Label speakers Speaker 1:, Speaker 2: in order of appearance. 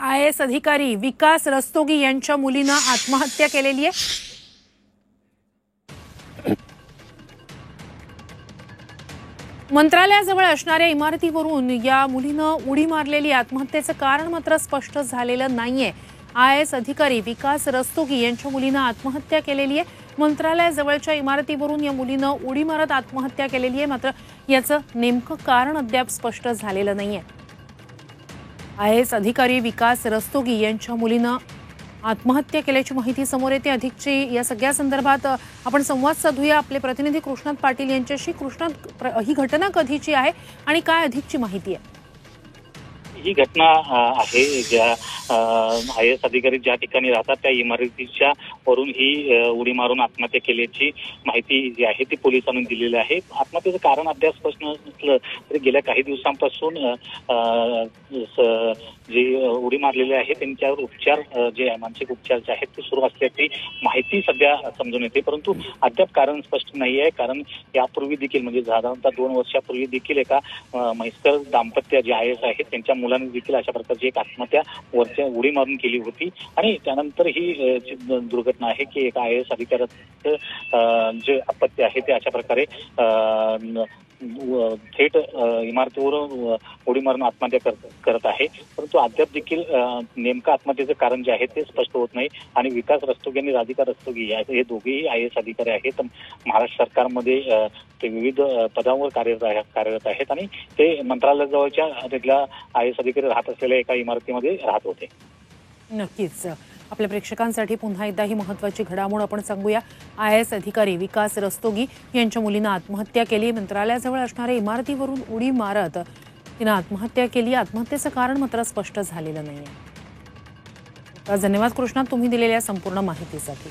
Speaker 1: IAS अधिकारी विकास रस्तोगी यांच्या मुलीनं आत्महत्या केलेली आहे। मंत्रालयाजवळ असणाऱ्या इमारतीवरून या मुलीनं उडी मारलेली आत्महत्येचं कारण मात्र स्पष्ट झालेलं नाहीये। IAS अधिकारी विकास रस्तोगी यांच्या मुलीनं आत्महत्या केलेली आहे। मंत्रालयाजवळच्या इमारतीवरून या मुलीनं उडी मारत आत्महत्या केलेली आहे, मात्र याचं नेमकं कारण अद्याप स्पष्ट झालेलं नाहीये। IAS अधिकारी विकास रस्तोगी यांच्या मुलीनं आत्महत्या केल्याची माहिती समोर येते। अधिकची या सगळ्या संदर्भात आपण संवाद साधूया आपले प्रतिनिधी कृष्णात पाटील यांच्याशी। कृष्णात, ही घटना कधीची आहे आणि काय अधिकची माहिती आहे?
Speaker 2: ही घटना आहे ज्या IAS अधिकारी ज्या ठिकाणी राहतात त्या इमारतीच्या वरून ही उडी मारून आत्महत्या केल्याची माहिती जी आहे ती पोलिसांनी दिलेली आहे। आत्महत्येचं कारण अद्याप स्पष्ट नसलं तरी गेल्या काही दिवसांपासून जे उडी मारलेले आहे त्यांच्यावर उपचार जे मानसिक उपचार जे आहेत ते सुरू असल्याची माहिती सध्या समजून येते, परंतु अद्याप कारण स्पष्ट नाही आहे। कारण यापूर्वी देखील म्हणजे साधारणतः 2 वर्षापूर्वी देखील एका म्हैसकर दाम्पत्य जे IAS आहेत त्यांच्या मुलांनी देखील अशा प्रकारची एक आत्महत्या वरच्या उडी मारून केली होती आणि त्यानंतर ही दुर्घटना आहे की एका IAS अधिकाऱ्याचं जे अपत्य आहे ते अशा प्रकारे थेट इमारतीवरून उडी मारून आत्महत्या करत आहे, परंतु अद्याप देखील नेमकं आत्महत्येचं कारण जे आहे ते स्पष्ट होत नाही। आणि विकास रस्तोगी आणि राधिका रस्तोगी हे दोघेही IAS अधिकारी आहेत। महाराष्ट्र सरकारमध्ये ते विविध पदांवर कार्यरत आहेत आणि ते मंत्रालयाजवळच्या तिथल्या IAS अधिकारी राहत असलेल्या एका इमारतीमध्ये राहत होते।
Speaker 1: नक्कीच आपल्या प्रेक्षकांसाठी पुन्हा एकदा ही महत्त्वाची घडामोड आपण सांगूया। IAS अधिकारी विकास रस्तोगी यांच्या मुलीनं आत्महत्या केली। मंत्रालयाजवळ असणाऱ्या इमारतीवरून उडी मारत तिनं आत्महत्या केली। आत्महत्येचं कारण मात्र स्पष्ट झालेलं नाहीये। धन्यवाद कृष्णा, तुम्ही दिलेल्या संपूर्ण माहितीसाठी।